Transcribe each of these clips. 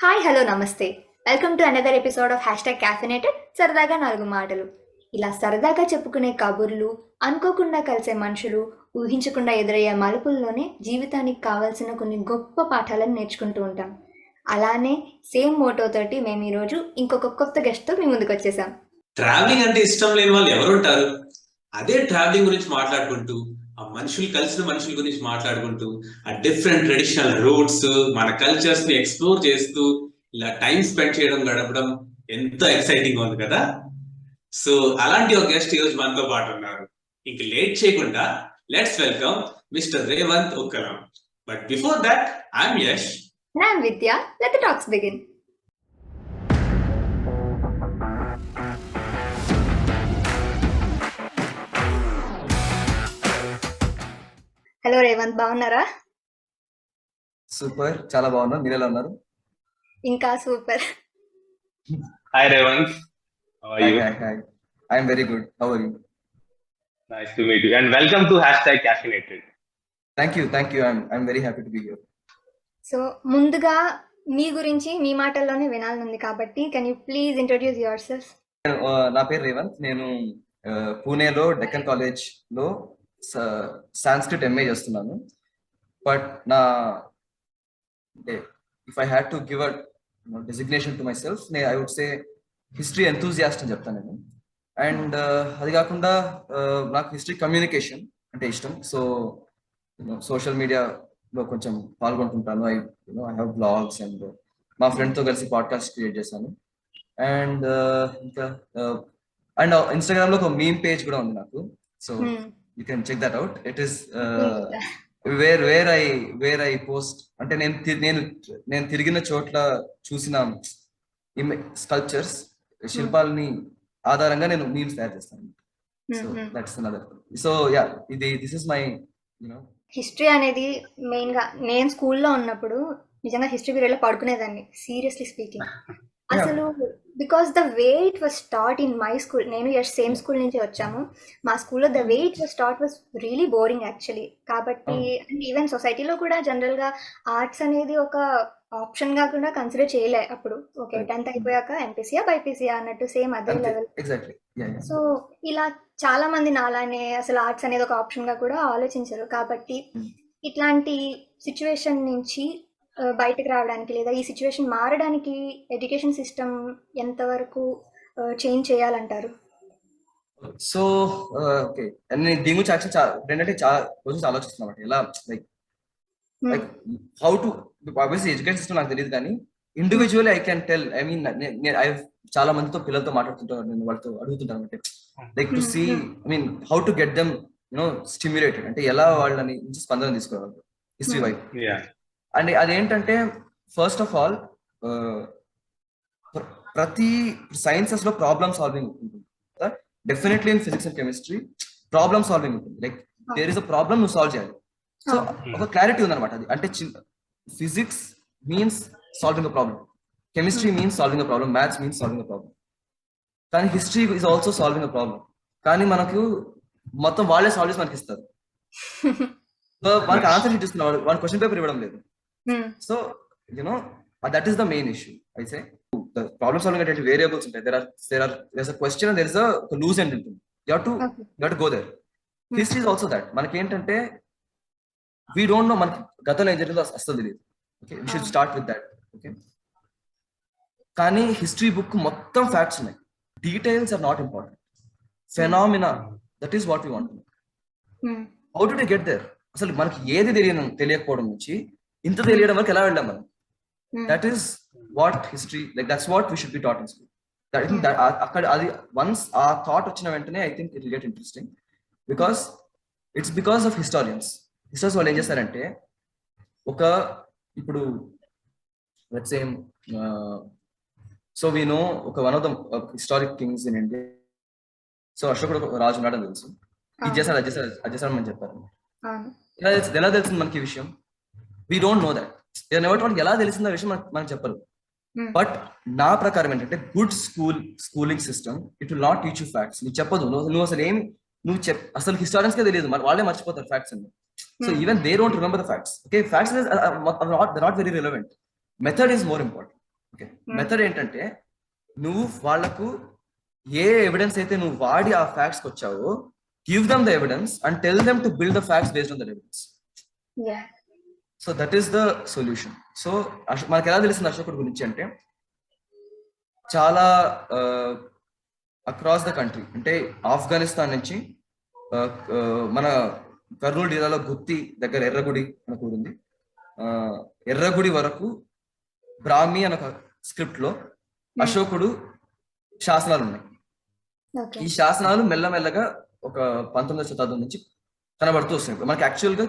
Hi hello నమస్తే. Welcome to another episode of #caffeinated సరదాగా 4 మాటలు. ఇలా సరదాగా చెప్పుకునే కబుర్లు, అనుకోకుండా కలిసే మనుషులు, ఊహించకుండా ఎదురయ్యే మలుపుల్లోనే జీవితానికి కావాల్సిన కొన్ని గొప్ప పాఠాలను నేర్చుకుంటూ ఉంటాం. అలానే సేమ్ మోటో తోటి మేము ఈరోజు ఇంకొక కొత్త గెస్ట్తో మీ ముందుకు వచ్చేసాం. ట్రావెలింగ్ అంటే ఇష్టం లేని వాళ్ళు ఎవరుంటారు? అదే ట్రావెలింగ్ గురించి మాట్లాడుకుంటూ, ఆ మనుషులు కలిసిన మనుషుల గురించి మాట్లాడుకుంటూ, ఆ డిఫరెంట్ ట్రెడిషనల్ రూట్స్, మన కల్చర్స్ ని ఎక్స్ప్లోర్ చేస్తూ ఇలా టైం స్పెండ్ చేయడం గడపడం ఎంతో ఎక్సైటింగ్ ఉంది కదా. సో అలాంటి ఒక గెస్ట్ ఈరోజు మనతో పాటు ఉన్నారు. ఇంక లేట్ చేయకుండా let's welcome mister Revanth Ukkalam. But before that I'm Yash. I'm Vidya. Let the talks begin. Hello Revanth, బాగున్నారా? సూపర్, చాలా బాగున్నా. మీరు ఎలా ఉన్నారు? ఇంకా super. Hi Revanth, how are hi you? Hi hi. I'm very good. How are you? Nice to meet you and welcome to #caffeinated. Thank you. I'm very happy to be here. So ముందుగా మీ గురించి మీ మాటల్లోనే వినాలనుంది కాబట్టి can you please introduce yourself? నా పేరు రేవంత్. నేను పూణేలో డెక్కన్ కాలేజ్లో సాంస్క్రిట్ ఎంఏ చేస్తున్నాను. బట్ నా if I had to give a designation to myself, I would say history enthusiast అని చెప్తాను నేను. అండ్ అది కాకుండా నాకు హిస్టరీ కమ్యూనికేషన్ అంటే ఇష్టం. సో సోషల్ మీడియాలో కొంచెం పాల్గొంటుంటాను. ఐ హ్యావ్ బ్లాగ్స్ అండ్ మా ఫ్రెండ్తో కలిసి పాడ్కాస్ట్ క్రియేట్ చేశాను. అండ్ ఇంకా అండ్ ఇన్స్టాగ్రామ్ లో ఒక మీమ్ పేజ్ కూడా ఉంది నాకు. So you can check that out. It is where I post అంటే నేను తిరిగిన చోట్ల చూసిన స్కల్ప్చర్స్, శిల్పాలని ఆధారంగా నేను మీమ్స్ తయారు చేస్తాను. So that's another. So ya, this is my history అనేది మెయిన్ గా నేను స్కూల్లో ఉన్నప్పుడు నిజంగా హిస్టరీ పీరియడ్ లో పడుకునేదాన్ని, సీరియస్లీ స్పీకింగ్. అసలు because the way it was taught in my school, నేను యష్ సేమ్ స్కూల్ నుంచి వచ్చాము. మా స్కూల్లో the way it was taught was really boring actually. కాబట్టి అండ్ ఈవెన్ సొసైటీలో కూడా జనరల్ గా ఆర్ట్స్ అనేది ఒక ఆప్షన్ గా కూడా కన్సిడర్ చేయలే అప్పుడు. ఓకే, 10th అయిపోయాక ఎంపీసీయా బైపీసీయా అన్నట్టు సేమ్ అదే లెవెల్. ఎగ్జాక్ట్లీ. సో ఇలా చాలా మంది నాలానే అసలు ఆర్ట్స్ అనేది ఒక ఆప్షన్ గా కూడా ఆలోచించారు. కాబట్టి ఇట్లాంటి సిచ్యువేషన్ నుంచి బయటకు రావడానికి లేదా ఈ సిచ్యువేషన్ మారడానికి ఎడ్యుకేషన్ సిస్టమ్ ఎంతవరకు చేంజ్ చేయాలంటారు? సో ఓకే, నేను దీని గురించి యాక్చువల్ ఏంటంటే చాలా రోజు ఆలోచిస్తున్నాను ఎలా like how to obviously education system నాకు తెలియదు, కానీ individually I can tell. I mean I చాలా మందితో పిల్లలతో మాట్లాడుతుంటాను, నేను వాళ్ళతో అడుగుతుంటాను అంటే like to see I mean how to get them stimulated, అంటే ఎలా వాళ్ళని నుంచి స్పందన తీసుకోవాలి హిస్టరీ వైపు. అండ్ అదేంటంటే ఫస్ట్ ఆఫ్ ఆల్ ప్రతి సైన్సెస్ లో ప్రాబ్లమ్ సాల్వింగ్ ఉంటుంది. Definitely in physics and chemistry problem solving ఉంటుంది. Like there is a problem, నువ్వు సాల్వ్ చేయాలి. సో ఒక క్లారిటీ ఉందన్నమాట. అది అంటే physics means solving a problem, chemistry means solving a problem, maths means solving a problem. కానీ history is also solving a problem. కానీ మనకు మొత్తం వాళ్ళే సాల్వ్ చేసి మనకి ఇస్తారు. సో మనకి ఆన్సర్ షీట్ ఇస్తున్నారు, వాళ్ళ క్వశ్చన్ పేపర్ ఇవ్వడం లేదు. So that is the main issue. I say the problem solving at variables ఉంటాయి. there's a question and there is a loose end ఉంటుంది. you have to go there. History is also that. మనకి ఏంటంటే we don't know మనకి గతంలో ఏం జరిగిందో అసలు తెలియదు. Okay, we should start with that. Okay, కానీ హిస్టరీ బుక్ మొత్తం ఫ్యాక్ట్స్ ఉన్నాయి. Details are not important. Phenomena, that is what we want. How do we get there? అసలు మనకి ఏది తెలియకపోవడం నుంచి ఇంత తెలియడం వరకు ఎలా వెళ్ళాం మనం? That is what history, like that's what we should be taught in school. అక్కడ అది వన్స్ ఆ థాట్ వచ్చిన వెంటనే I think it will get interesting. Because of historians వాళ్ళు ఏం చేస్తారంటే ఇప్పుడు let's say so we know one of the historic kings in India. So అశోకుడు ఒక రాజు ఉన్నాడని తెలుసు. ఇది చేశారు, అది చేశారు అని చెప్పారు. ఎలా తెలిసింది మనకి ఈ విషయం? We don't know that. వాళ్ళకి ఎలా తెలిసిందో విషయం మనకు చెప్పరు. బట్ నా ప్రకారం ఏంటంటే good schooling system it will not teach you facts. నీకు చెప్పదు, నువ్వు అసలు అసలు హిస్టారియన్స్ కే తెలియదు, వాళ్ళే మర్చిపోతారు ఫ్యాక్ట్స్ అన్ని. So even they don't remember the facts. Okay, facts not very relevant. Method is more important. Okay, method ఏంటంటే నువ్వు వాళ్ళకు ఏ ఎవిడెన్స్ అయితే నువ్వు వాడి ఆ ఫ్యాక్ట్స్ వచ్చావో, give them the evidence and tell them to build the facts based on the evidence. So that is the solution. So మనకు ఎలా తెలిసింది అశోకుడి గురించి అంటే, చాలా అక్రాస్ ద కంట్రీ, అంటే ఆఫ్ఘనిస్తాన్ నుంచి మన కర్నూలు జిల్లాలో గుత్తి దగ్గర ఎర్రగుడి అని కూడా ఉంది, ఎర్రగుడి వరకు బ్రాహ్మి అనే ఒక స్క్రిప్ట్ లో అశోకుడు శాసనాలు ఉన్నాయి. ఈ శాసనాలు మెల్లమెల్లగా ఒక 19వ శతాబ్దం నుంచి కనబడుతూ వస్తున్నాయి. మనకి యాక్చువల్ గా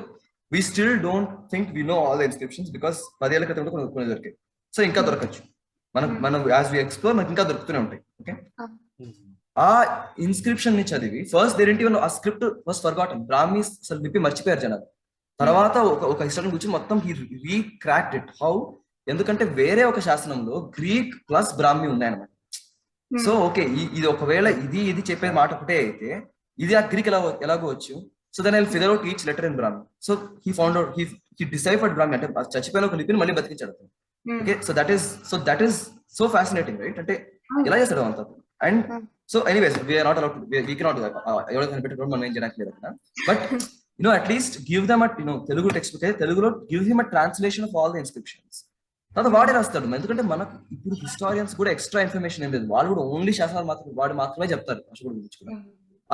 we still don't think we know all the inscriptions because 10 ఏళ్ల క్రితం కూడా కొన్ని దొరికాయి. సో ఇంకా దొరకచ్చు, మనం యాజ్ వి ఎక్స్ప్లోర్ మనకి ఇంకా దొరుకుతూనే ఉంటాయి. ఓకే, ఆ ఇన్స్క్రిప్షన్ ని చదివి ఫస్ట్ దే డిడ్ంట్ ఈవెన్ ఆ స్క్రిప్ట్ వాస్ ఫర్గాటన్, బ్రాహ్మీ అసలు విప్పి మర్చిపోయారు జనాలు. తర్వాత ఒక హిస్టరీ గురించి మొత్తం హీ రీక్రాక్డ్ ఇట్. హౌ? ఎందుకంటే వేరే ఒక శాసనంలో గ్రీక్ ప్లస్ బ్రాహ్మీ ఉన్నాయన్నమాట. సో ఓకే, ఇది ఒకవేళ ఇది చెప్పే మాట ఒకటే అయితే ఇది ఆ గ్రీక్ ఎలాగో వచ్చు. So then I will figure out each letter in Brahmi. So he found out, he deciphered Brahmi, అంటే చచ్చిపోయిన ఒక లిపిని మళ్ళీ బతికించాడు. Okay, so that is so fascinating, right? అంటే ఎలా చేస్తాడు అంత. And so anyways we're not allowed, we cannot ఎవరో కనిపెట్టుకోవడం మనం ఏం చేయడానికి లేదు అక్కడ. But at least give them at Telugu textbook అయితే తెలుగులో give him a translation of all the inscriptions. తర్వాత వాడే రాస్తాడు. ఎందుకంటే మనకు ఇప్పుడు హిస్టారియన్స్ కూడా ఎక్స్ట్రా ఇన్ఫర్మేషన్ ఏం లేదు, వాళ్ళు కూడా ఓన్లీ శాసనాలు మాత్రమే చెప్తారు అశోకుడి గురించి కూడా.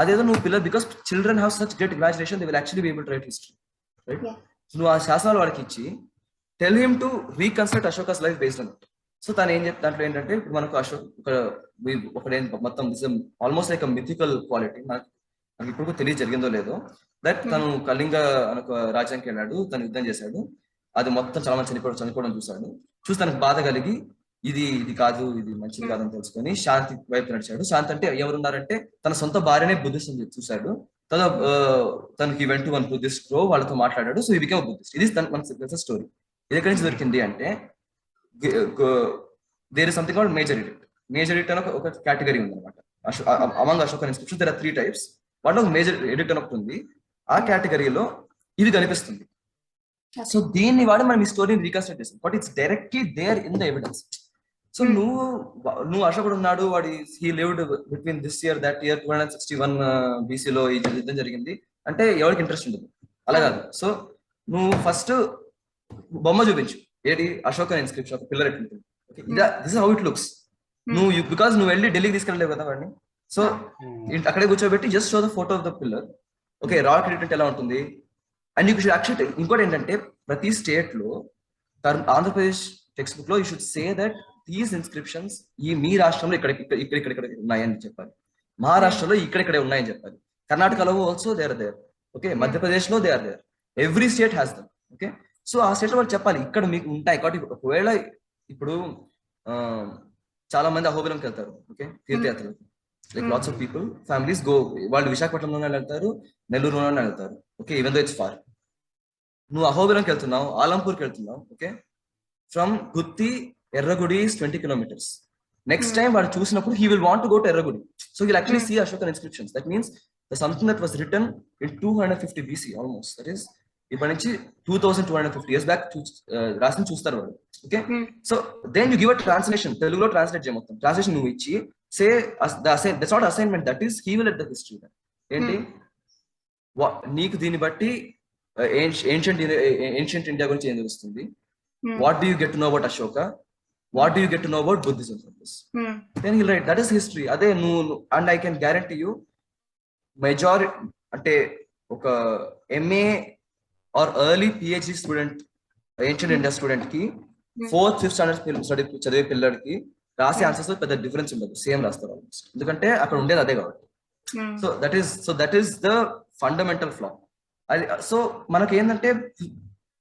అదేదో నువ్వు పిల్లలు, because children have such great imagination, they will actually be able to write history, right? నువ్వు ఆ శాసనాలు వాడికి ఇచ్చి tell him to reconstruct Ashoka's life based on it. So తను ఏం చెప్తా దాంట్లో ఏంటంటే, ఇప్పుడు మనకు అశోక్ ఒక మొత్తం ఆల్మోస్ట్ లైక్ మిథికల్ క్వాలిటీ, మనకి ఇప్పుడు తెలియ జరిగిందో లేదో, దట్ తను కళింగ అనొక రాజ్యానికి వెళ్ళాడు, తను యుద్ధం చేశాడు, అది మొత్తం చాలా మంది చనిపోవడం చూసి తనకు బాధ కలిగి ఇది కాదు, ఇది మంచిది కాదని తెలుసుకొని శాంతి వైపు నడిచాడు. శాంతి అంటే ఎవరున్నారంటే తన సొంత భార్యనే బుద్ధిస్ట్ అని చూశాడు. తనకి వెంట వన్ బుద్ధిస్ట్ గ్రో, వాళ్ళతో మాట్లాడాడు. సో ఈ బికమ్ బుద్ధిస్ట్. ఇది మనకు తెలిసిన స్టోరీ. ఇది ఎక్కడి నుంచి దొరికింది అంటే, there is something called major edict. Major addict అని ఒక కేటగిరీ ఉంది అనమాట. Among Ashokan inscription there are 3 types. వాటిలో మేజర్ ఎడిక్ట్ అని ఒకటి ఉంది. ఆ కేటగిరీలో ఇది కనిపిస్తుంది. సో దీన్ని వాడి మనం ఈ స్టోరీని రీకన్స్ట్రక్ట్ చేస్తాం, but it's directly there in the evidence. So నువ్వు అశోకుడు ఉన్నాడు, వాడి he lived between this year that year 261 BC లో ఈ యుద్ధం జరిగింది అంటే ఎవరికి ఇంట్రెస్ట్ ఉండదు, అలా కాదు. సో నువ్వు ఫస్ట్ బొమ్మ చూపించు, ఏది అశోకన్ ఇన్స్క్రిప్షన్, ఒక పిల్లర్ ఎట్లుంటుంది. This how it looks. Because నువ్వు వెళ్ళి ఢిల్లీకి తీసుకెళ్ళలేవు కదా వాడిని. సో అక్కడే కూర్చోబెట్టి just show the photo of the pillar. Okay, rock edit ఎలా ఉంటుంది. అండ్ యూ షుడ్ యాక్చువల్లీ, ఇంకోటి ఏంటంటే ప్రతి స్టేట్ లో, ఆంధ్రప్రదేశ్ టెక్స్ట్ బుక్ లో you should say that these inscriptions మీ రాష్ట్రంలో ఇక్కడ ఉన్నాయని చెప్పాలి, మహారాష్ట్రలో ఇక్కడే ఉన్నాయని చెప్పాలి, కర్ణాటకలో also they are there, okay, Madhya Pradesh లో they are there, every state has them. Okay, so ఆ స్టేట్ లో వాళ్ళు చెప్పాలి ఇక్కడ మీకు ఉంటాయి. కాబట్టి ఒకవేళ ఇప్పుడు చాలా మంది అహోబిలంకి వెళ్తారు, ఓకే, తీర్థయాత్రలు, like lots of people, families go, వాళ్ళు విశాఖపట్నంలోనే వెళ్తారు, నెల్లూరులోనే వెళ్తారు, okay, even though it's far. నువ్వు అహోబిలంకి వెళ్తున్నావు, ఆలంపూర్కి వెళ్తున్నావు, okay, from Gutti Erragudi is 20 kilometers. Next time వాడు చూసినప్పుడు he will want to go to Erragudi. So he'll actually see Ashokan inscriptions. That means the something that was written in 250 BC almost. That is, ఇప్పటి నుంచి 2250 years back రాసిన చూస్తారు వాడు. Okay, so then you give a translation, తెలుగులో translate చేయ మొత్తం translation నువ్వు ఇచ్చి say that's not assignment, that is he will at the history. ఏంటి నీకు దీన్ని బట్టి ఏన్షియంట్ ఇండియా గురించి ఏం తెలుస్తుంది, what do you get to know about Ashoka, what do you get to know about Buddhism from this, then he'll write that is history. Ade nu, and I can guarantee you majority ante oka MA or early PhD student, ancient India student ki 4th 5th standard study చదివే పిల్లడికి రాసే answers లో పెద్ద difference ఉండదు, same రాస్తారు almost, ఎందుకంటే అక్కడ ఉండేది అదే కాబట్టి. So that is the fundamental flaw. అది సో మనకి ఏంటంటే,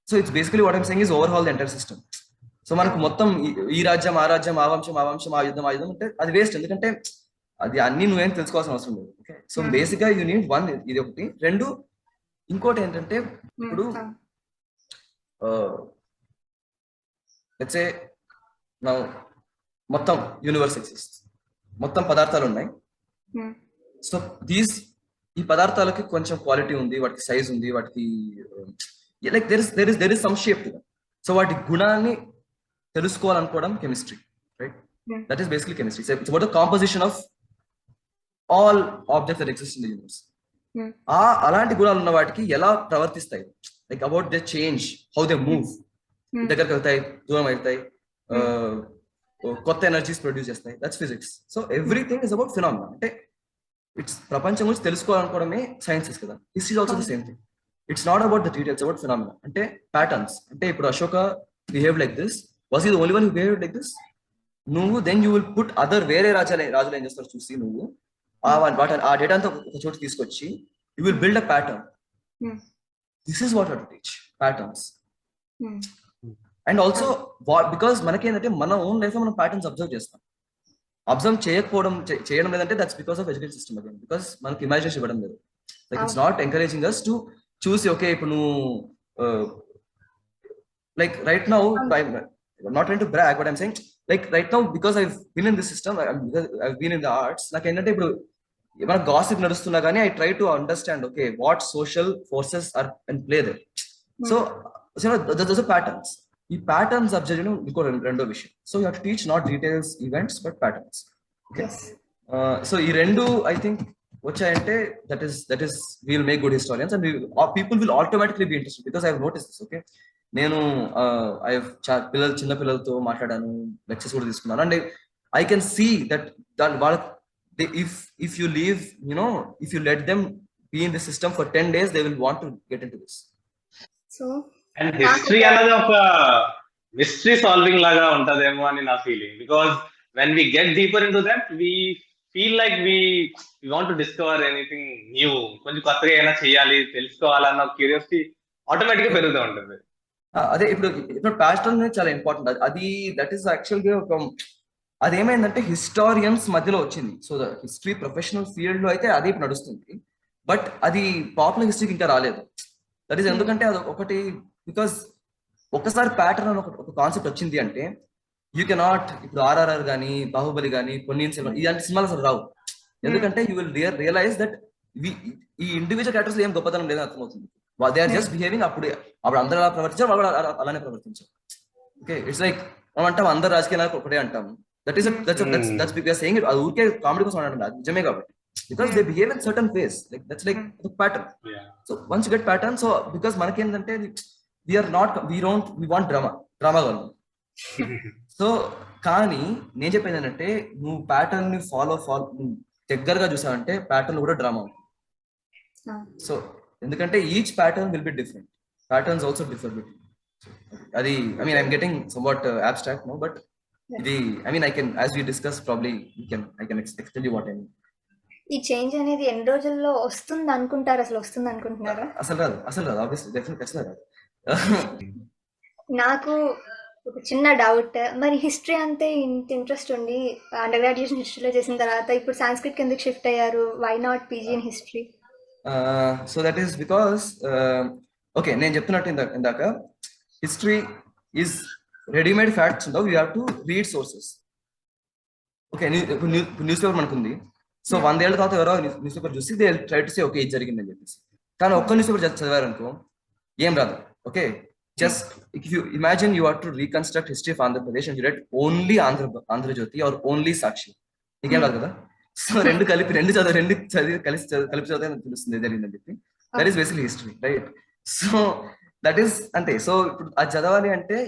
so it's basically what I'm saying is overhaul the entire system. So మనకు మొత్తం ఈ రాజ్యం ఆ రాజ్యం, ఆ వంశం ఆ యుద్ధం అంటే అది వేస్ట్, ఎందుకంటే అది అన్ని నువ్వేం తెలుసుకోవాల్సిన అవసరం లేదు. ఓకే, సో బేసిక్ గా యూ నీడ్ 1, ఇది ఒకటి. 2, ఇంకోటి ఏంటంటే, ఇప్పుడు లెట్స్ సే నౌ మొత్తం యూనివర్స్ ఎగ్జిస్ట్, మొత్తం పదార్థాలు ఉన్నాయి. సో ఈ పదార్థాలకి కొంచెం క్వాలిటీ ఉంది, వాటికి సైజ్ ఉంది, వాటికి like there is some shape to them. So వాటి గుణాన్ని తెలుసుకోవాలనుకోవడం chemistry. right? Hmm. That is basically chemistry. It's about the composition of all objects that exist in the universe. Hmm. అలాంటి గుణాలు ఉన్న వాటికి ఎలా ప్రవర్తిస్తాయి, like about the change, how they move, Hmm. దగ్గరకు వెళ్తాయి, దూరం అవుతాయి, కొత్త ఎనర్జీస్ ప్రొడ్యూస్ చేస్తాయి. That's physics. So everything is about phenomena. అంటే ఇట్స్ ప్రపంచం గురించి తెలుసుకోవాలనుకోవడమే సైన్సెస్ కదా. History also the same thing. It's not about the details, about phenomena. అంటే ప్యాటర్న్స్. అంటే ఇప్పుడు Ashoka behave like this, was he the only one who behave like this? నువ్వు then you will put other వేరే రాజులు ఏం చేస్తారు చూసి నువ్వు ఆ డేటా అంతా ఒక చోటు తీసుకొచ్చి you will build a pattern. This is what to teach, patterns. And also because మనకేంటంటే మన ఓన్ లైఫ్ లో మనం ప్యాటర్న్స్ అబ్జర్వ్ చేస్తాం. అబ్జర్వ్ చేయడం లేదంటే that's because of education system again, because మనకి ఇమాజినేషన్ ఇవ్వడం లేదు. Like it's not encouraging us to చూసి ఓకే ఇప్పుడు నువ్వు like right now I'm not trying to brag, but I'm saying like right now because I've been in this system, because I've been in the arts, నాకు ఏంటంటే ఇప్పుడు ఏమైనా gossip నడుస్తున్నా కానీ I try to understand okay what social forces are and play there. So patterns. ఈ patterns observe చేయడం ఇంకో రెండో విషయం. So you have to teach not details events but patterns. Okay, so ఈ రెండు ఐ థింక్ వచ్చాయంటే that is will make good historians and people will automatically be interested because I have notice this. Okay, నేను చిన్న పిల్లలతో మాట్లాడాను, lectures కూడా తీసుకున్నాను, and I can see that వాళ్ళ if you leave, if you let them be in the system for 10 days, they will want to get into this. So and history అనేది ఒక mystery solving లాగా ఉంటదేమో అని నా feeling. Because when we get deeper into that we feel like we want to discover anything new. కొంచెం కొత్తగా ఏమైనా చేయాలి, తెలుసుకోవాలన్న క్యూరియాసిటీ ఆటోమేటిక్ గా పెరుగుతూ ఉంటుంది. అదే ఇప్పుడు ప్యాషన్ చాలా ఇంపార్టెంట్. అది దట్ ఈస్ యాక్చువల్ గా ఒక అదేమైందంటే హిస్టారియన్స్ మధ్యలో వచ్చింది. So the history professional field లో అయితే అదే నడుస్తుంది, బట్ అది పాపులర్ హిస్టరీకి ఇంకా రాలేదు. దట్ ఈస్ ఎందుకంటే అది ఒకటి బికాస్ ఒకసారి ప్యాటర్న్ అని ఒక కాన్సెప్ట్ వచ్చింది అంటే యూ కెనాట్, ఇప్పుడు ఆర్ఆర్ఆర్ కానీ బాహుబలి కానీ పొన్నియిన్ సెల్వన్ ఇలాంటి సినిమాలు అసలు రావు. ఎందుకంటే యూ విల్ రియలైజ్ దట్ ఈ ఇండివిజువల్ క్యారెక్టర్స్ ఏం గొప్పతనం లేదని అర్థమవుతుంది. They are just behaving. అప్పుడు అందరూ అలా ప్రవర్తించారు, వాళ్ళు అలానే ప్రవర్తించారు. ఓకే, ఇట్స్ లైక్ మనం అంటాం అందరు రాజకీయ నాయకులు ఒకటే అంటాం. That is saying it. అది ఊరికే కామెడీ కోసం అంటారు, అది నిజమే కాబట్టి. Because they behave in certain phase, like that's like pattern. So once get pattern, so because మనకేంటంటే we want డ్రామా కావాలి. సో కానీ నేను చెప్పేది ఏంటంటే నువ్వు ప్యాటర్న్ ని ఫాలో దగ్గరగా చూసావంటే ప్యాటర్న్ కూడా డ్రామా ఉంటుంది. సో ఎందుకంటే each pattern will be different, patterns also differ between. అది I mean I'm getting somewhat abstract now, but ఇది I mean I can as we discuss probably I can explain you what I mean. ఈ change అనేది ఎన్ని రోజుల్లో వస్తుంది అనుకుంటారు? అసలు వస్తుంది అనుకుంటున్నారా? అసలు రాదు ఆబ్వియస్లీ, డెఫినెట్లీ అసలు రాదు. నాకు ఒక చిన్న డౌట్, మరి హిస్టరీ అంతే ఇంత ఇంట్రెస్ట్ ఉండి అండర్ గ్రాడ్యుయేషన్ హిస్టరీలో చేసిన తర్వాత ఇప్పుడు సాంస్క్రిట్ కిందకి షిఫ్ట్ అయ్యారు, why not PG in history? So that is because okay నేను చెప్తున్నట్టు ఇందాక హిస్టరీ ఈజ్ రెడీమేడ్ ఫ్యాక్ట్స్ ఉండవు, you have to read sources. Okay, news paper మనకుంది. సో 100 ఏళ్ళ తర్వాత ఎవరో న్యూస్ పేపర్ చూసి they try to say okay ఇది జరిగిందని చెప్పేసి. కానీ ఒక్క న్యూస్ పేపర్ చదివారనుకో ఏం రాదు. Okay, just if you imagine you are to reconstruct history of Andhra Pradesh and you read only Andhra Jyoti or only Sakshi, నీకేం రాదు కదా. సో రెండు చదివి కలిపి చదివితే తెలుస్తుంది జరిగిందని చెప్పి. That is basically history, right? So that is అంతే. సో ఇప్పుడు అది చదవాలి అంటే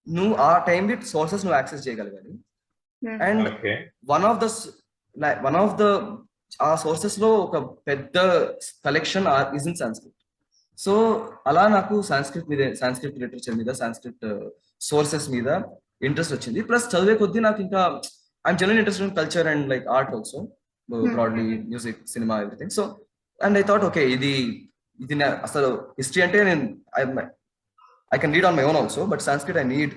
నువ్వు ఆ టైం సోర్సెస్ నువ్వు యాక్సెస్ చేయగలగాలి. అండ్ వన్ ఆఫ్ ద ఆ సోర్సెస్ లో ఒక పెద్ద collection is in Sanskrit. So అలా నాకు సాంస్క్రిట్ లిటరేచర్ మీద, సాంస్క్రిట్ సోర్సెస్ మీద ఇంట్రెస్ట్ వచ్చింది. ప్లస్ చదివే కొద్దీ నాకు ఇంకా I'm general interest in culture and like art also, broadly music, cinema, everything. So and I thought okay ఇది అసలు హిస్టరీ అంటే నేను I can read on my own also, but Sanskrit I need,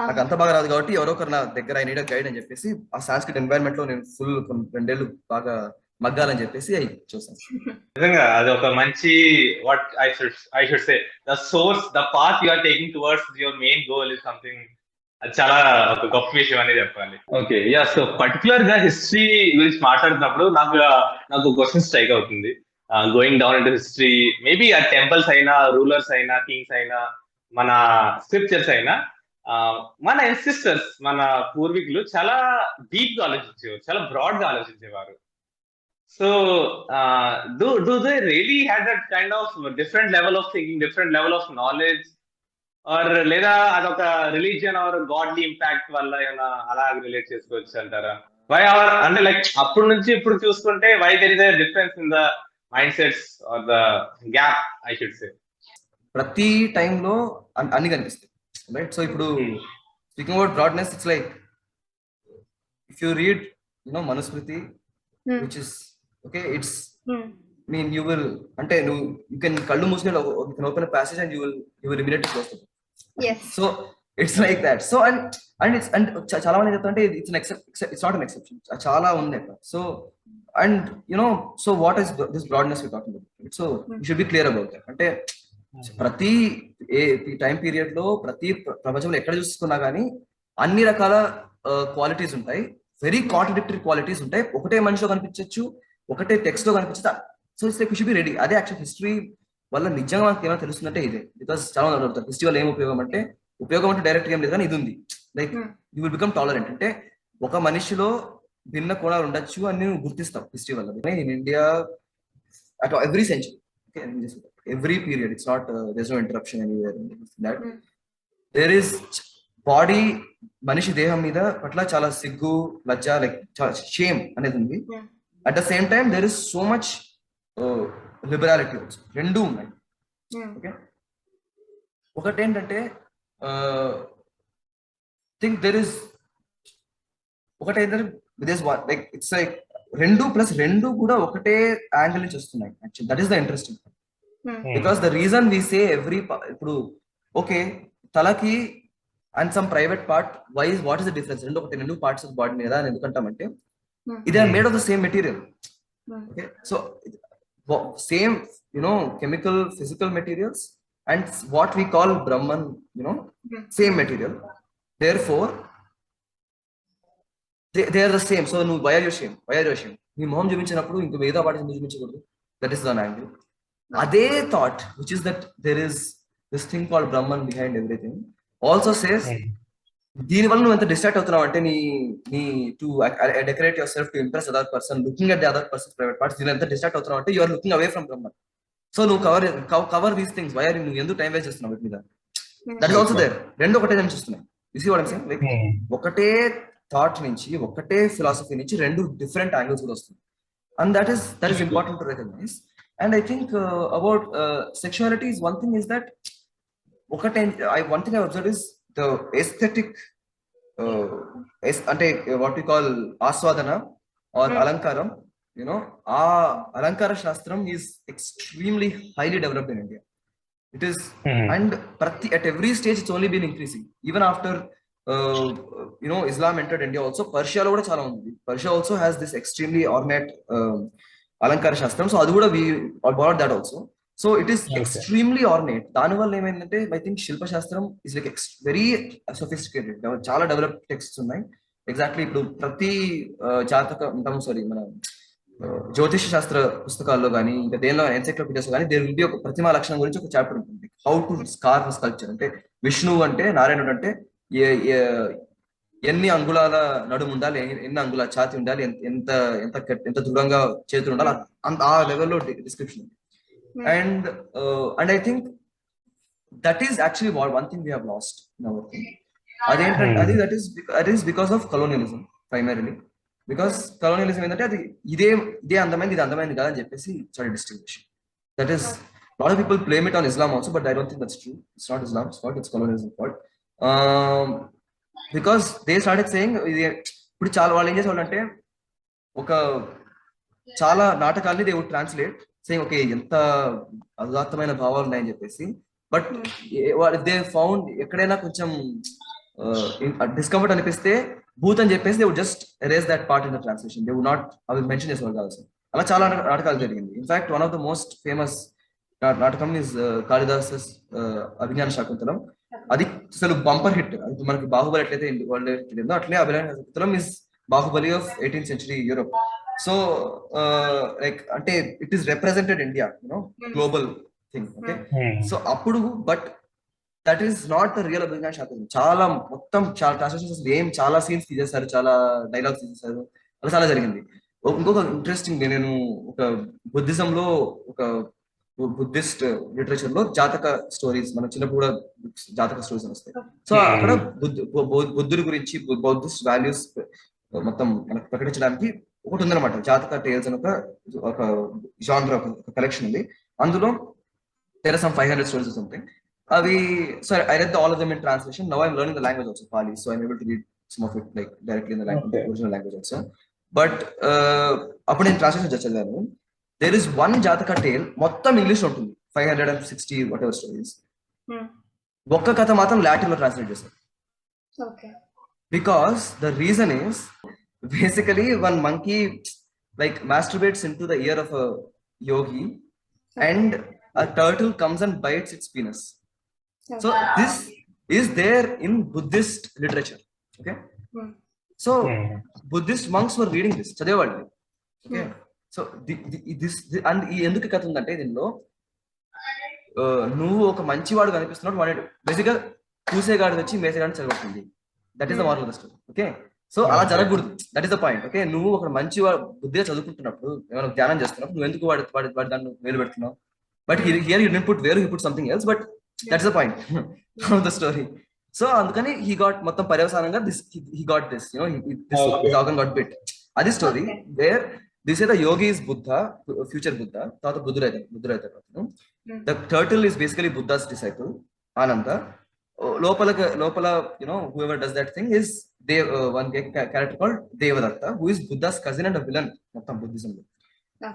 నాకు అంత బాగా రాదు కాబట్టి ఎవరో ఒకరు నా దగ్గర ఐ నీడ్ అ గైడ్ అని చెప్పేసి ఆ సాంస్క్రిట్ ఎన్వైరన్మెంట్ లో నేను ఫుల్ 2 ఏళ్ళు బాగా మగ్గాలని చెప్పేసి చూసాను. నిజంగా అది ఒక మంచి what I should say the source, the path you are taking towards your main goal is something, అది చాలా ఒక గొప్ప విషయం అనేది చెప్పాలి. Okay, yeah. సో పర్టికులర్ గా హిస్టరీ గురించి మాట్లాడుతున్నప్పుడు నాకు క్వశ్చన్ స్ట్రైక్ అవుతుంది. Going down into history, maybe ఆ టెంపుల్స్ అయినా, రూలర్స్ అయినా, కింగ్స్ అయినా, మన స్క్రిప్చర్స్ అయినా, మన ఎన్సిస్టర్స్, మన పూర్వీకులు చాలా డీప్ గా ఆలోచించేవారు, చాలా బ్రాడ్ గా ఆలోచించేవారు. So do they really had that kind of different level of thinking, different level of knowledge, or లేదా అదొక రిలీజియన్ ఆర్ గాడ్లీ ఇంపాక్ట్ వల్ల ఏమైనా అలా రిలేట్ చేసుకోవచ్చు అంటారా? వై అవర్ అంటే లైక్ అప్పటి నుంచి ఇప్పుడు చూసుకుంటే why there is a difference in the mindsets or the gap I should say? ప్రతి టైంలో అన్ని కనిపిస్తాయి, రైట్? సో ఇప్పుడు speaking about broadness, it's like if you read Manusmriti, which is okay, it's mean you will, అంటే నువ్వు you can కళ్ళు మూసుకొని you can open passage and you will immediately close the book. So it's like that. So and it's and చాలా మంది చెప్తారంటే it's not an exception, చాలా ఉంది అక్కడ. So and so what is this broadness we talking about? So you should be clear about that. అంటే ప్రతి time period లో ప్రతి ప్రపంచంలో ఎక్కడ చూసుకున్నా కానీ అన్ని రకాల క్వాలిటీస్ ఉంటాయి, వెరీ కాంట్రడిక్టరీ క్వాలిటీస్ ఉంటాయి. ఒకటే మనిషిలో కనిపించవచ్చు, ఒకటే టెక్స్ట్ లో కనిపించదు. So it's like you should be ready. అదే యాక్చువల్ హిస్టరీ వల్ల నిజంగా మనకి ఏమైనా తెలుస్తుందంటే ఇదే. బికాస్ చాలా మంది అడుగుతారు హిస్టరీ వల్ల ఏం ఉపయోగం అంటే డైరెక్ట్ ఏం లేదు, కానీ ఇది ఉంది. Like you will become tolerant. అంటే ఒక మనిషిలో భిన్న కోణాలు ఉండొచ్చు అని నువ్వు గుర్తిస్తావు హిస్టరీ వల్ల. In India at every century, every period, it's not there's no interruption anywhere in that. There is body, manishi deham meeda patla chala siggu, lajja, like shame anedi undi. At the same time there is so much liberality also, rendu unnai. Okay, ఒకటి ఏంటంటే think there is ఒకటి ఏంటంటే there's one, like it's like రెండు plus రెండు కూడా ఒకటే angle నుంచి వస్తున్నాయి. Actually that is the interesting. Because the reason we say every, ఇప్పుడు ఓకే తలకి and some private part, what is the difference? రెండు పార్ట్స్ ఆఫ్ బాడీ మీద ఎందుకంటామంటే ఇది are made of the same material. Okay, so same chemical physical materials and what we call Brahman, same material. Therefore they are the same. So నువ్వు why are your shame? నీ మొహం చూపించినప్పుడు ఇంకో మిగతా party ఎందుకు చూపించకూడదు? That is the angle. అదే thought which is that there is this thing called Brahman behind everything also says దీని వల్ల నువ్వు ఎంత డిస్ట్రాక్ట్ అవుతున్నావు అంటే నీ to decorate your self to impress other person, looking at the other person private parts, దీని ఎంత డిస్ట్రాక్ట్ అవుతున్నావు అంటే you're looking away from Brahman. So నువ్వు cover these things, why are నువ్వు ఎందుకు టైం వేస్ట్ చేస్తున్నావు వీటి మీద? That is also there. రెండు ఒకటే నుంచి చూస్తున్నాయి. You see what I am saying? Like ఒకటే థాట్ నుంచి, ఒకటే ఫిలాసఫీ నుంచి రెండు డిఫరెంట్ యాంగిల్స్ కూడా వస్తుంది. And that is important to recognise. And I think about sexuality is one thing is that one thing I observed is the aesthetic, ante what we call aswadana or alankaram, alankara shastram is extremely highly developed in India. It is, and at every stage it's only been increasing. Even after Islam entered India also, Persia lo kuda chaala undi. Persia also has this extremely ornate అలంకార శాస్త్రం. So అది కూడా we bought that also. So it is extremely ornate. దాని వల్ల ఏమైందంటే I think శిల్పశాస్త్రం is like very sophisticated, చాలా develop texts ఉన్నాయి. ఎగ్జాక్ట్లీ ఇప్పుడు ప్రతి మన జ్యోతిష శాస్త్ర పుస్తకాల్లో కానీ ఇంకా దేనిలో ఎన్సైక్లోపీడియాస్ కానీ దేర్ విల్ బి ఒక ప్రతిమా లక్షణం గురించి ఒక చాప్టర్ ఉంటుంది. హౌ టు స్కార్వ్ స్కల్ప్చర్, అంటే విష్ణువు అంటే నారాయణుడు అంటే ఎన్ని అంగుళాల నడుము ఉండాలి, ఎన్ని అంగుళాల ఛాతి ఉండాలి, ఎంత ఎంత ఎంత దూరంగా చేతులు ఉండాలి, ఆ లెవెల్లో description. And I think that is actually one thing we have lost in our thing. అదేంటంటే that is because of colonialism primarily. Because colonialism ఏంటంటే అది ఇదే అందమైంది, ఇది అందమైంది కాదని చెప్పేసి చాలా distinction. That is lot of people blame it on Islam also, but I don't think that's true. It's not Islam's fault, it's colonialism fault. Because they started saying, ఇప్పుడు చాలా వాళ్ళు ఏం చేసేవాళ్ళంటే ఒక చాలా నాటకాల్ని they would translate saying okay ఎంత ఉదాత్తమైన భావాలు ఉన్నాయని చెప్పేసి. బట్ దే ఫౌండ్ ఎక్కడైనా కొంచెం డిస్కంఫర్ట్ అనిపిస్తే భూత్ అని చెప్పేసి they would just erase that part in the translation. They would not అవి మెన్షన్ చేసేవాళ్ళు కాదు. అలా చాలా నాటకాలు జరిగింది. In fact one of the most famous నాటకం ఇస్ కాళిదాసస్ అభిజ్ఞాన శాకుంతలం. అది అసలు బంపర్ హిట్. అది మనకి బాహుబలి ఎట్లయితే వరల్డ్ తెలియదో అట్లే Abhijnana Shakuntalam is Baahubali of 18th century Europe. So like అంటే it is represented India, global thing. Okay, so అప్పుడు but that is not the real Abhijnana Shakuni. చాలా మొత్తం చాలా ట్రాన్స్లేషన్స్ ఏం చాలా సీన్స్ తీసేశారు, చాలా డైలాగ్స్ తీసేశారు, అలా చాలా జరిగింది. ఇంకొక ఇంట్రెస్టింగ్, నేను ఒక బుద్ధిజం లో ఒక బుద్ధిస్ట్ లిటరేచర్ లో జాతక స్టోరీస్, మన చిన్నప్పుడు కూడా జాతక స్టోరీస్ వస్తాయి. సో అక్కడ బుద్ధుడి గురించి బౌద్ధిస్ట్ వాల్యూస్ మొత్తం మనకు ప్రకటించడానికి ఒకటి ఉందన్నమాట, జాతక టేల్స్ అని ఒక జానర్, ఒక కలెక్షన్ ఉంది. అందులో there are some 500 stories or something. So I read all of them in translation. Now I'm learning the language also, Pali, so I'm able to read some of it like directly in the language, the original language also. But appudu in translation chadavanu, there is one Jataka tale మొత్తం English ఉంటుంది, 560 whatever stories. ఒక్క కథ మాత్రం Latin లో translate చేశారు. Okay. Because the reason is basically one monkey like masturbates into the ear of a yogi, and a turtle comes and bites its penis. So this is there in Buddhist literature. Okay. So Buddhist monks were reading this, చదివేవాళ్ళు. Okay. So this and ఎందుకు కథ ఉందంటే దీనిలో నువ్వు ఒక మంచివాడు కనిపిస్తున్నాడు, వాడు బేసిక్ గా కూసేగాడు వచ్చి మేసేగాడిని చదవట్టుంది. That is the moral of the story. Okay. So అలా జరగకూడదు, that is the point. Okay. నువ్వు ఒక మంచి బుద్ధిగా చదువుకుంటున్నప్పుడు, ఏమైనా ధ్యానం చేస్తున్నప్పుడు నువ్వు ఎందుకు వాడి దాన్ని వేలు పెడుతున్నావు? But here you didn't put where, you put something else, but that's the point of the story. So andukani he got mottam paryavasananga this, he got this, you know, his organ got bit. Adi story where they say the yogi is Buddha, future Buddha, tata buddha aitadu. The turtle is basically Buddha's disciple Ananda. Lopala, you know, whoever does that thing is one character called Devadatta, who is Buddha's cousin and a villain mottam Buddhism lo.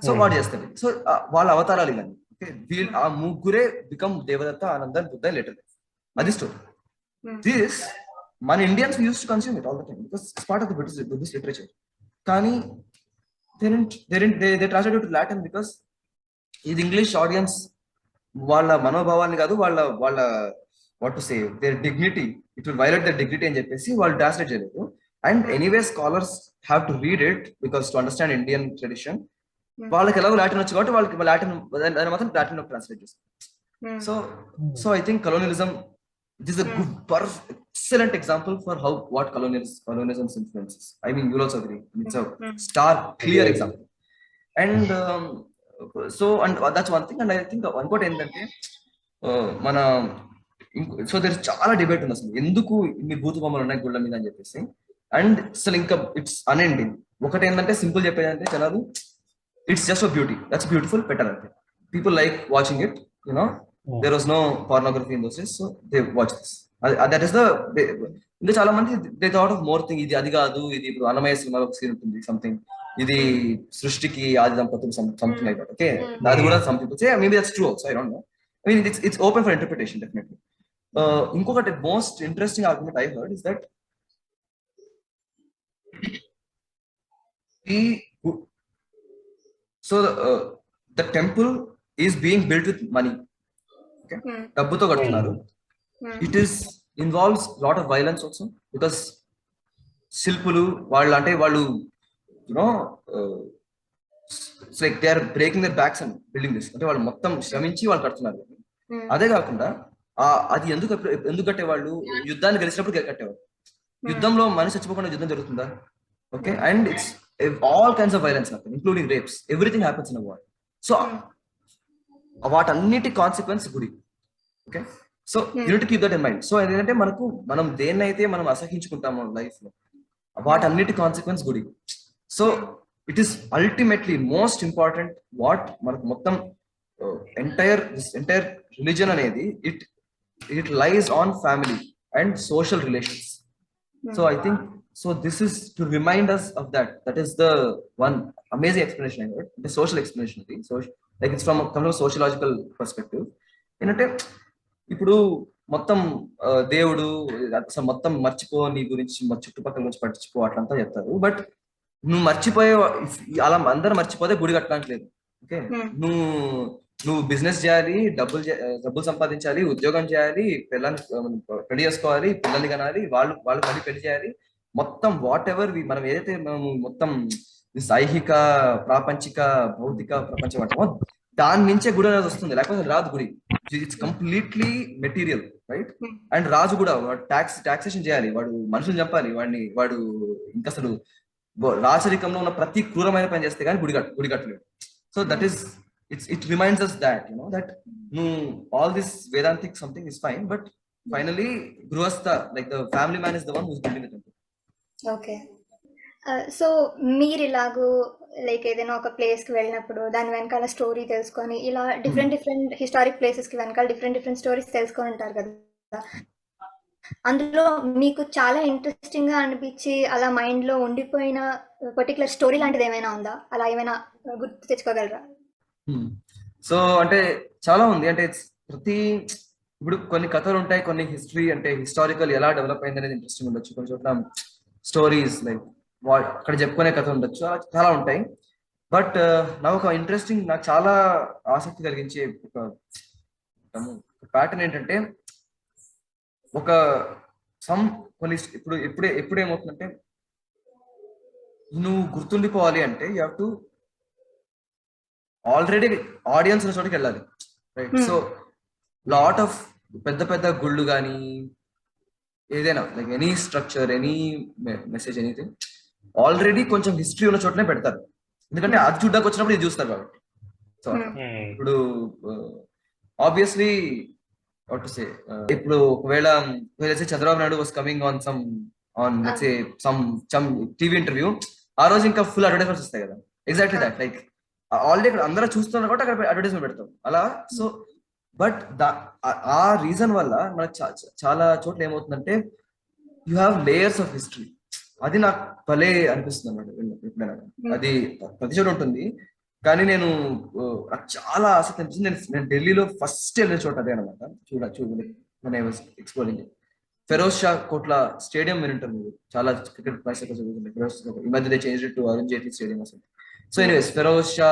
So what చేస్తారు? So వాళ్ళ అవతారాలు ఇవన్నీ. Okay. వీళ్ళు ఆ ముగ్గురే become Devadatta, Ananda, Buddha later life. అది story. This మన Indians use to consume it all the time because it's part of the Buddhist literature. కానీ they translated to Latin because ఇది ఇంగ్లీష్ ఆడియన్స్ వాళ్ళ మనోభావాన్ని కాదు, వాళ్ళ what to say their dignity, it will violate their dignity అని చెప్పేసి వాళ్ళు translate చేయలేదు. And anyway scholars have to read it because to understand Indian tradition. వాళ్ళకి ఎలాగో లాటిన్ వచ్చు కాబట్టి వాళ్ళకి లాటిన్ దాన్ని మాత్రం లాటిన్ లో ట్రాన్స్లేట్ చేస్తారు. So I think colonialism, this is a good excellent example for how what colonialism's influences. I mean, you'll also agree, it's a stark clear example. And so and that's one thing. And I think ఇంకోటి ఏంటంటే మన so there's చాలా debate ఉంది అసలు ఎందుకు ఇన్ని భూత బొమ్మలు ఉన్నాయి గుళ్ళ మీద అని చెప్పేసి. అండ్ అసలు ఇంకా ఇట్స్ అన్ఎండింగ్. ఒకటి ఏంటంటే సింపుల్ చెప్పేది అంటే జనాలు it's just for beauty, that's beautiful, better. People like watching it, you know. There was no pornography in those days, so they watch this. That is the ఇంకా చాలా మంది they thought of more thing. ఇది అది కాదు, ఇది ఇప్పుడు అన్నమయ్య సినిమాలో ఒక సీన్ ఉంటుంది సంథింగ్, ఇది సృష్టికి ఆది దంపతులు సంథింగ్ లైక్ దట్. ఓకే. అది కూడా some people say maybe that's true also, I don't know. I mean it's open for interpretation definitely. ఇంకొకటి most interesting argument I heard is that the temple is being built with money. Okay. డబ్బుతో కడుతున్నారు. It involves lot of violence also because శిల్పులు వాళ్ళు you know it's like they are breaking their backs and building this. అంటే వాళ్ళు మొత్తం శ్రమించి వాళ్ళు కడుతున్నారు. అదే కాకుండా అది ఎందుకు కట్టేవాళ్ళు, యుద్ధాన్ని గెలిచినప్పుడు కట్టేవాళ్ళు. యుద్ధంలో మనిషి చచ్చిపోకుండా యుద్ధం జరుగుతుందా? Okay. And it's all kinds of violence happen, including rapes. Everything happens in a war. So వాటన్నిటి కాన్సిక్వెన్స్ గుడి. Okay. So you need to keep that in mind. So ఏంటంటే మనం దేన్నైతే మనం అసహించుకుంటామో లైఫ్ లో వాటన్నిటి కాన్సిక్వెన్స్ గుడి. So it is ultimately most important what మనకు మొత్తం ఎంటైర్ రిలీజన్ అనేది it lies on family and social relations. So I think so this is to remind us of that. That is the one amazing explanation I heard, the social explanation. So like it's from a sociological perspective. ఏంటంటే ఇప్పుడు మొత్తం దేవుడు అసలు మొత్తం మర్చిపో, నీ గురించి చుట్టుపక్కల గురించి పట్టించుకో అట్లంతా చెప్తారు. బట్ నువ్వు మర్చిపోయే అలా అందరూ మర్చిపోతే గుడి కట్టడానికి లేదు. ఓకే. నువ్వు బిజినెస్ చేయాలి, డబ్బులు సంపాదించాలి, ఉద్యోగం చేయాలి, పెళ్లి చేసుకోవాలి, పిల్లల్ని కనాలి, వాళ్ళు మళ్ళీ పెళ్లి చేయాలి. మొత్తం వాట్ ఎవర్ మనం ఏదైతే మనము మొత్తం ఐహిక ప్రాపంచిక భౌతిక ప్రపంచం అంటామో దాని నుంచే గుడి అనేది వస్తుంది, లేకపోతే రాదు గుడి. It's completely material. Right. And రాజు కూడా టాక్సేషన్ చేయాలి, వాడు మనుషులు చంపాలి, వాడు ఇంకా అసలు రాచరికంలో ఉన్న ప్రతి క్రూరమైన పని చేస్తే కానీ గుడి కట్టలేడు. So that is it reminds us that that all this Vedantic something is fine, but finally గృహస్థ like the family man is the one who's building the temple. Okay. So మీరు ఇలాగూ లైక్ ఏదైనా ఒక ప్లేస్కి వెళ్ళినప్పుడు దాని వెనకాల స్టోరీ తెలుసుకొని ఇలా డిఫరెంట్ హిస్టారిక్ ప్లేసెస్కి వెనకాల డిఫరెంట్ స్టోరీస్ తెలుసుకొని ఉంటారు కదా, అందులో మీకు చాలా ఇంట్రెస్టింగ్ గా అనిపించి అలా మైండ్ లో ఉండిపోయిన పర్టికులర్ స్టోరీ లాంటిది ఏమైనా ఉందా? అలా ఏమైనా గుర్తు తెచ్చుకోగలరా? సో అంటే చాలా ఉంది. అంటే ఇప్పుడు కొన్ని కథలు ఉంటాయి, కొన్ని హిస్టరీ అంటే హిస్టారికల్ ఎలా డెవలప్ అయింది అనేది ఇంట్రెస్టింగ్ ఉండొచ్చు, కొన్ని చోట్ల స్టోరీస్ లైక్ అక్కడ చెప్పుకునే కథ ఉండొచ్చు, చాలా ఉంటాయి. బట్ నాకు చాలా ఆసక్తి కలిగించే ఒక ప్యాటర్న్ ఏంటంటే ఒక కొన్ని ఇప్పుడు ఏమవుతుందంటే నువ్వు గుర్తుండిపోవాలి అంటే you have to already audience ఉన్న చోటికి వెళ్ళాలి, రైట్. సో లాట్ ఆఫ్ పెద్ద గుళ్ళు కానీ ఏదైనా like any structure, any message, anything already కొంచెం హిస్టరీ ఉన్న చోటనే పెడతారు, ఎందుకంటే అది చూడ్డానికి వచ్చినప్పుడు ఇది చూస్తారు కాబట్టి. సో ఇప్పుడు ఆబ్వియస్లీ what to say, ఇప్పుడు ఒకవేళ Chandrababu Naidu was coming on some TV interview, ఆ రోజు ఇంకా ఫుల్ అడ్వర్టైజ్మెంట్స్ వస్తాయి కదా, ఎగ్జాక్ట్లీ దట్ లైక్ ఆల్రెడీ ఇక్కడ అందరూ చూస్తున్నారు కాబట్టి అక్కడ అడ్వర్టైజ్మెంట్ పెడతాం అలా. సో బట్ ఆ రీజన్ వల్ల మనకు చాలా చోట్ల ఏమవుతుందంటే you have layers of history. అది నాకు భలే అనిపిస్తుంది అన్నమాట ఎప్పుడైనా. అది ప్రతి చోట ఉంటుంది, కానీ నాకు చాలా ఆసక్తి అనిపించింది. నేను ఢిల్లీలో ఫస్ట్ వెళ్ళిన చోట అదే అనమాట. ఎక్స్ప్లోరింగ్ ఫెరోజ్ షా కోట్ల స్టేడియం వినుంటారు మీరు, చాలా క్రికెట్ మ్యాచ్ జరుగుతుంది. ఈ మధ్య they changed to Arun Jaitley stadium అసలు. So anyways Feroz Shah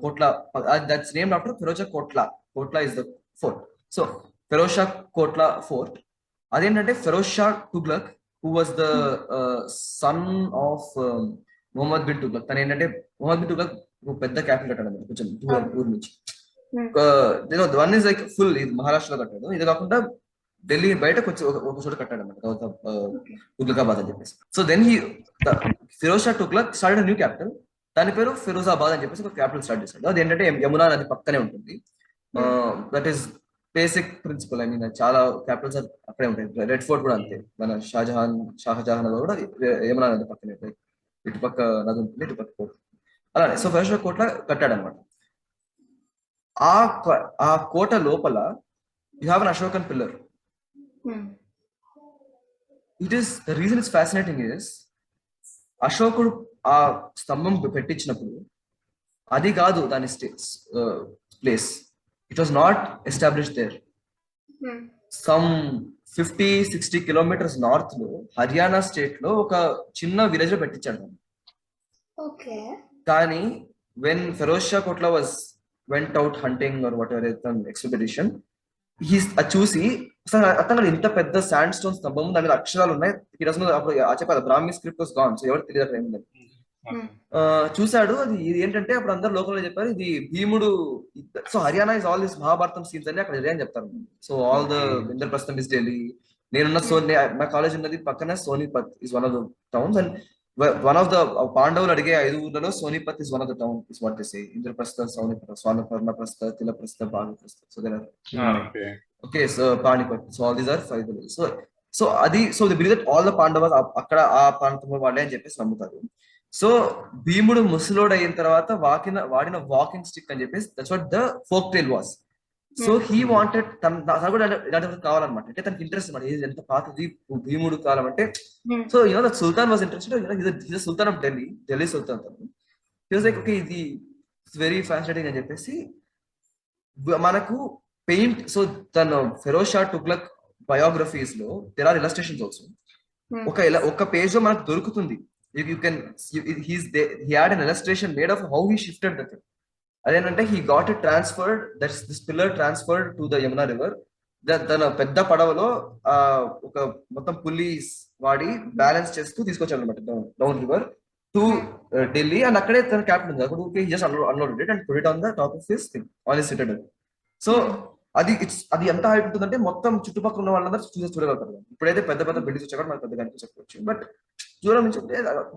Kotla, that's named after Feroz Shah Kotla is the fort. So Feroz Shah Kotla fort అదేంటంటే Feroz Shah Tughlaq who was the son of Mohammad bin Tughlaq. తను ఏంటంటే మొహమ్మద్ బిన్ తుగ్లక్ పెద్ద క్యాపిటల్ కట్టాడు కొంచెం దూరం ఊరు నుంచి. వన్ ఇస్ లైక్ ఫుల్ ఇది మహారాష్ట్రలో కట్టాడు, ఇది కాకుండా ఢిల్లీ బయట ఒక చోట కట్టాడు అనమాట, తుగ్లకాబాద్ అని చెప్పేసి. So then Firoz Shah Tughlaq started new capital, దాని పేరు ఫిరోజాబాద్ అని చెప్పేసి ఒక క్యాపిటల్ స్టార్ట్ చేశాడు. అది ఏంటంటే యమునా నది పక్కనే ఉంటుంది. That is basic principle. I mean చాలా క్యాపిటల్స్ అక్కడే ఉంటాయి. రెడ్ ఫోర్ట్ కూడా అంతే, మన షాజహాన్ కూడా యమునా నది పక్కనే ఉంటాయి. ఇటుపక్క నది ఉంటుంది, ఇటుపక్క కోట. అలానే సో ఫెరోజ్ షా కోట్ల కట్టాడు అనమాట. ఆ కోట లోపల you have an Ashokan pillar. The reason it's fascinating is అశోకుడు ఆ స్తంభం పెట్టించినప్పుడు అది కాదు దాని place. It was not established there. Some 50-60 kilometres north లో హర్యానా స్టేట్ లో ఒక చిన్న విలేజ్ లో పెట్టించాడు. కానీ when Feroz Shah Kotla went out hunting or whatever expedition, అది చూసి అతను ఇంత పెద్ద శాండ్ స్టోన్ స్తంభం, దాని మీద అక్షరాలు ఉన్నాయి. అప్పుడు చెప్పాలి బ్రాహ్మీ స్క్రిప్ట్ వాస్ గాన్, సో ఎవరు తెలియదు అక్కడ ఏముందని. చూశాడు. అది ఏంటంటే అప్పుడు అందరు లోకల్లో చెప్పారు ఇది భీముడు. So Haryana is all this Mahabharatam scenes అని అక్కడ అని చెప్తారు. So all the Indraprastham is Delhi. నేనున్న నా కాలేజ్ ఉన్నది పక్కన Sonipat is one of the towns, and one of the పాండవులు అడిగే 5 ఊర్లలో Sonipat is one of the town is what they say. Indraprastha, Swarnaprastha, Tilaprastha, Bhanuprastha. So there okay, so Panipat. So all these are 5 villages. So అది so they believe that all the Pandavas అక్కడ ఆ ప్రాంతంలో వాళ్ళే అని చెప్పేసి నమ్ముతారు. సో భీముడు ముసలోడు అయిన తర్వాత వాడిన వాకింగ్ స్టిక్ అని చెప్పేసి that's what the folk tale was. So he wanted తను కూడా ఇలాంటి కావాలన్నమాట. అంటే తనకి ఇంట్రెస్ట్ అనమాట, ఎంత పాతది భీముడు కాలం అంటే. So the Sultan was interested, Sultan of Delhi Sultan. Like okay ఇది వెరీ ఫ్యాసినేటింగ్ అని చెప్పేసి మనకు పెయింట్. సో తను ఫెరోజ్ షా తుగ్లక్ బయోగ్రఫీస్ లో దేర్ ఆర్ ఇలస్ట్రేషన్స్ ఆల్సో. ఒక పేజ్ లో మనకు దొరుకుతుంది. You can he had an illustration made of how he shifted the thing. అదేంటంటే he got it transferred, that's this pillar transferred to the Yamuna river. తన పెద్ద పడవలో ఒక మొత్తం పుల్లీస్ వాడి బ్యాలెన్స్ చేస్తూ తీసుకొచ్చాడు అనమాట down river to Delhi. And అక్కడే తన క్యాప్టెన్ ఉంది అక్కడ. he just unloaded it and put it on the top of his thing on his citadel. So అది ఎంత హైట్ ఉంటుందంటే మొత్తం చుట్టుపక్కల ఉన్న వాళ్ళందరూ చూడగలుగుతారు. ఇప్పుడైతే పెద్ద పెద్ద బిల్డింగ్స్ వచ్చాక మనకు పెద్దగా అనిపించకపోవచ్చు, బట్ దూరం నుంచి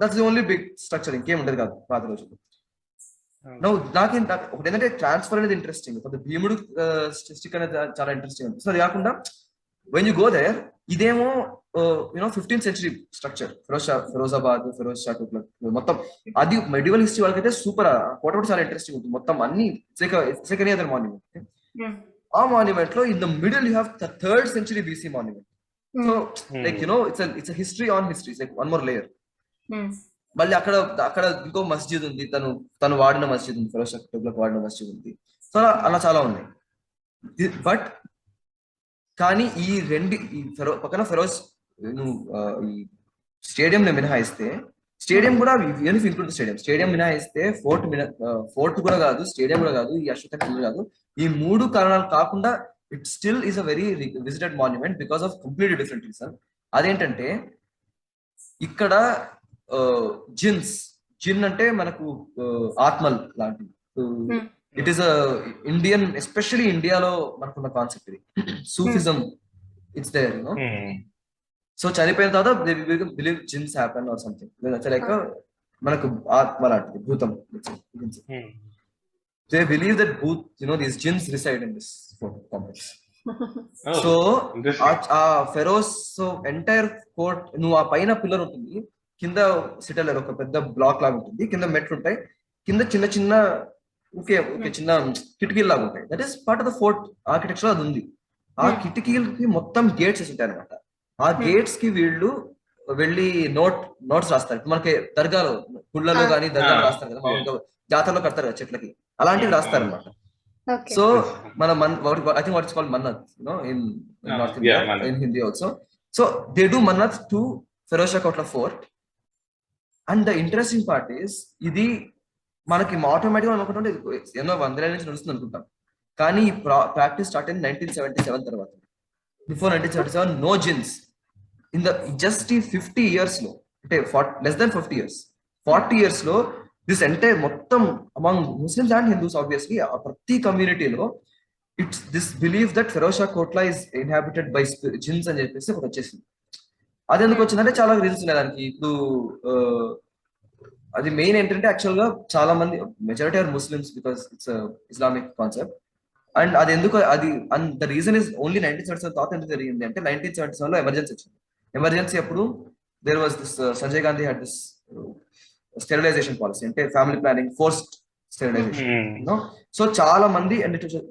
that's the only big structure, ఇంకేం ఉండదు కాదు పాత రోజుల్లో. ఒకటి ఏంటంటే ట్రాన్స్ఫర్ అనేది ఇంట్రెస్టింగ్, భీముడు స్టిక్ అనేది చాలా ఇంట్రెస్టింగ్ అనిపిస్తుంది. అది కాకుండా వెన్ యూ గో దేర్, ఇదేమో 15th century structure, Firozabad, Firoz Shah Tughlaq మొత్తం. అది మెడివల్ హిస్టరీ వాళ్ళకైతే సూపర్, కోట కూడా చాలా ఇంట్రెస్టింగ్ ఉంటుంది. మొత్తం అన్ని సెకండ్ అదర్ మాన్యుమెంట్. ఆ మాన్యుమెంట్ లో in the middle you have the 3rd century BC monument. So like it's history on history, like one more layer. మళ్ళీ అక్కడ ఇంకో మస్జిద్ ఉంది, తను వాడిన మస్జిద్ ఉంది, ఫిరోజ్ షా తుగ్లక్ వాడిన మస్జిద్ ఉంది. సో అలా చాలా ఉన్నాయి. బట్ కానీ ఈ పక్కన ఫిరోజ్ ఈ స్టేడియం మినహాయిస్తే, స్టేడియం కూడా ఇంక్లూడ్ స్టేడియం మినహాయిస్తే ఫోర్ట్ కూడా కాదు, స్టేడియం కూడా కాదు, ఈ అశోక కూడా కాదు, ఈ 3 కారణాలు కాకుండా it still is a very visited monument because of completely different reason. అదేంటంటే ఇక్కడ జిన్ అంటే మనకు ఆత్మల్ లాంటివి. ఇట్ ఈస్ ఇండియన్, ఎస్పెషల్లీ ఇండియాలో మనకున్న కాన్సెప్ట్ ఇది. సూఫిజం ఇట్స్ దేర్, సో చనిపోయిన తర్వాత they believe jinns happen or something, like మనకు ఆత్మ లాంటిది, భూతం. They believe that these jinns reside in this complex. So ఆ ఫెరోస్ ఎంటైర్ కోర్ట్, నువ్వు ఆ పైన పిల్లర్ ఉంటుంది, కింద సిటల్ ఒక పెద్ద బ్లాక్ లాగా ఉంటుంది, కింద మెట్లు ఉంటాయి, కింద చిన్న చిన్న చిన్న కిటికీలు లాగా ఉంటాయి. That is part of the fort architecture. అది ఉంది. ఆ కిటికీలకి మొత్తం గేట్స్ ఉంటాయి అనమాట. ఆ గేట్స్ కి వీళ్ళు వెళ్ళి నోట్స్ రాస్తారు. మనకి దర్గాలో, గుళ్ళలో కానీ దర్గాలో రాస్తారు కదా, మామూలుగా జాతరలో కడతారు కదా చెట్లకి, అలాంటివి రాస్తారు అనమాట. So I think what is called mannat in North India, in Hindi also. So they do mannat to Firoz Shah Kotla fort. And the interesting part is, ఇది మనకి ఆటోమేటిక్గా అనుకుంటుంటే ఎన్నో 100 ఏళ్ళ నుంచి నడుస్తుంది అనుకుంటాం, కానీ ఈ ప్రాక్టీస్ స్టార్ట్ అయింది 1977 తర్వాత. Before 1977 no jinns. In the just ఈ 50 years లో, అంటే లెస్ దాన్ 50 years, 40 years లో దిస్ ఎంటైర్ మొత్తం among Muslims and Hindus obviously, ప్రతి కమ్యూనిటీలో it's this believe that Firoz Shah Kotla is inhabited by jinns అని చెప్పేసి ఒకటి వచ్చేసింది. అది ఎందుకు వచ్చిందంటే చాలా రీజన్స్ ఉన్నాయి దానికి. ఇప్పుడు అది మెయిన్ ఏంటంటే, యాక్చువల్ గా చాలా మంది majority are Muslims because it's Islamic concept. And అది ఎందుకు, and the reason is only 1977 తర్వాత ఎందుకు జరిగింది అంటే, 1977 లో ఎమర్జెన్సీ వచ్చింది. ఎమర్జెన్సీ అప్పుడు there was this Sanjay Gandhi had this sterilisation policy, అంటే family planning, forced sterilisation. So చాలా మంది,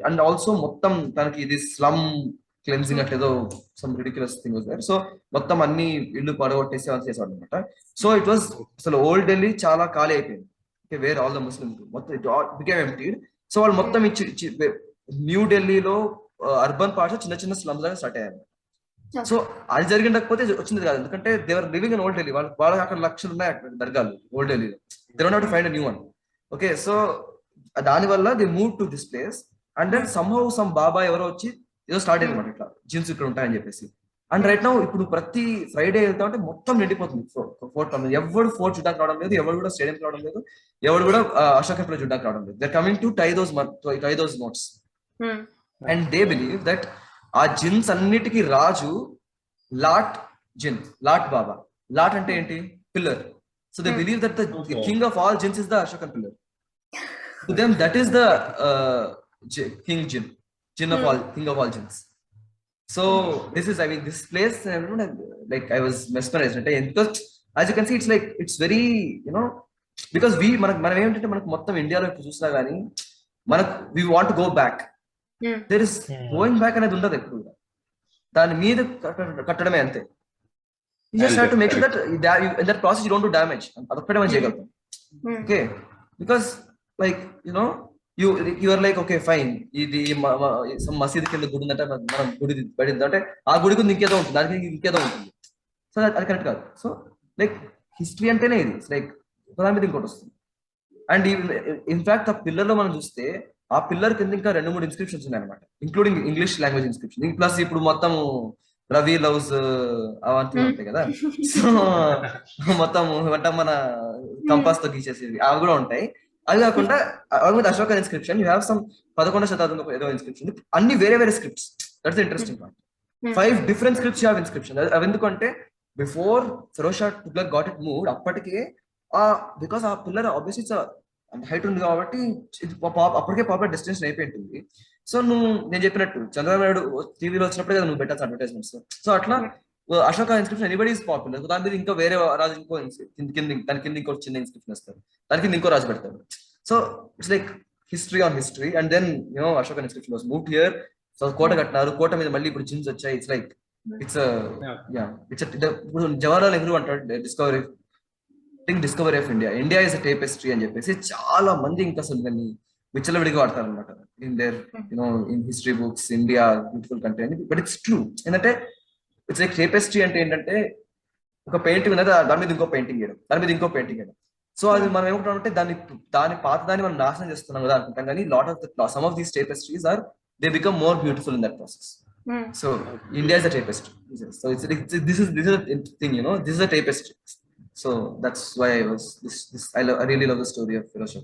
అండ్ ఆల్సో మొత్తం తనకి ఇది స్లమ్ క్లెన్జింగ్ అట్లేదో some ridiculous thing was there. So మొత్తం అన్ని ఇల్లు పడగొట్టేసి అని చేసేవాడు అనమాట. సో ఇట్ వాజ్ అసలు ఓల్డ్ ఢిల్లీ చాలా ఖాళీ అయిపోయింది, వేర్ ఆల్ ద ముస్లిం మొత్తం బికేమ్ ఎంప్టీడ్. సో వాళ్ళు మొత్తం న్యూ ఢిల్లీలో అర్బన్ పార్ట్స్ చిన్న చిన్న స్లమ్స్ లాగా స్టార్ట్ అయ్యారు. సో అది జరిగినకపోతే వచ్చింది కాదు, ఎందుకంటే they were living in old Delhi. వాళ్ళకి అక్కడ లక్షలు ఉన్నాయి అక్కడ దర్గాలు ఓల్డ్ ఢిల్లీలో. They don't have to find a new one. Okay, so దాని వల్ల they move to this place. And then somehow some baba ఎవరో వచ్చి ఏదో స్టార్ట్ అయింది అనమాట, ఇట్లా జిన్స్ ఇక్కడ ఉంటాయని చెప్పేసి. అండ్ రైట్ నౌ ఇప్పుడు ప్రతి ఫ్రైడే వెళ్తా ఉంటే మొత్తం నిండిపోతుంది ఫోర్ట్. ఎవరు ఫోర్ట్ చూడడానికి రావడం లేదు, ఎవరు కూడా స్టేడియం రావడం లేదు, ఎవరు కూడా అశోక్ ప్లేస్ చూడడానికి రావడం లేదు. They coming to tie those notes. And they believe that ఆ జిన్స్ అన్నిటికీ రాజు లాట్ బాబా. లాట్ అంటే ఏంటి? Pillar. So they believe that the king of all jinns is the Ashokan pillar. To them that is the king Jinn of all jinns. So this is, I mean, this place, like I was mesmerized, because as you can see, it's very, because మనం ఏంటంటే మనకు మొత్తం ఇండియాలో చూసినా గానీ we want to go back. There is going back అనేది ఉండదు ఎప్పుడు, దాని మీద కట్టడమే అంతే. You just have to make sure that in that process you don't do damage. అదొక్కటే మనం చేయగలుగుతాం. Okay, because like you are like, okay fine, ఇది మసీద్ కింద గుడి ఉందంటే మనం గుడి పడింది అంటే ఆ గుడికి ఇంకేదో ఉంటుంది, దానికి ఇంకేదో ఉంటుంది. సో అది కరెక్ట్ కాదు. సో లైక్ హిస్టరీ అంటేనే ఇది, లైక్ దాని మీద ఇంకోటి వస్తుంది. అండ్ ఇన్ఫాక్ట్ ఆ పిల్లర్లో మనం చూస్తే ఆ పిల్లర్ కింద ఇంకా 2-3 ఇన్స్క్రిప్షన్స్ ఉన్నాయి అనమాట, including English language inscription. Plus ఇప్పుడు మొత్తం రవి లవ్స్ అవంతా ఉంటాయి కదా, సో మొత్తం మన కంపాస్ తో గీసేసి అవి కూడా ఉంటాయి. అది కాకుండా along with Ashoka inscription you have some 11వ శతాబ్దం ఏదో ఇన్స్క్రిప్షన్, అన్ని వేరే వేరే scripts. That's interesting part. 5 different scripts you have inscription. అవి ఎందుకంటే before Firoz Shah Tughlaq got it moved, అప్పటికే బికాస్ ఆ పిల్లర్ ఆబ్వియస్లీ హైట్ ఉంది కాబట్టి అప్పటికే పాపులర్ డెస్టినేషన్ అయిపోయింటుంది. సో నేను చెప్పినట్టు చంద్రబాబు నాయుడు టీవీలో వచ్చినప్పుడే కదా నువ్వు పెట్టాల్సిన అడ్వర్టైజ్మెంట్స్. సో అట్లా Ashoka inscription anybody is popular, దాని మీద ఇంకా వేరే రాజు ఇంకో దాని కింద ఇంకో చిన్న ఇన్స్క్రిప్షన్ ఇస్తారు, దాని కింద ఇంకో రాజు పెడతారు. So it's like history on history. And then Ashoka inscription was moved here. So కోట కట్టినారు, కోట మీద మళ్ళీ ఇప్పుడు జిమ్స్ వచ్చాయి. ఇట్స్ లైక్ ఇప్పుడు జవహర్లాల్ నెహ్రూ అంటాడు Discovery of India, India is a tapestry అని చెప్పేసి చాలా మంది ఇంకా అసలు దాన్ని విచ్చలవిడిగా వాడతారు అనమాట in there in history books. India beautiful country అని, బట్ ఇట్స్ ట్రూ. ఏంటంటే ఇట్స్ లైక్ టేపెస్ట్రీ అంటే ఏంటంటే ఒక పెయింటింగ్ ఉన్నది, దాని మీద ఇంకో పెయింటింగ్ వేయడం, దాని మీద ఇంకో పెయింటింగ్ వేయడం. సో అది మనం ఏమంటామంటే దాని పాత దాన్ని మనం నాశనం చేస్తున్నాం కదా అనుకుంటాం, కానీ some of these tapestries are they become more beautiful in that process. So India is a tapestry. So this is the thing, this is a tapestry. So that's why I really love the story of Feroz Shah.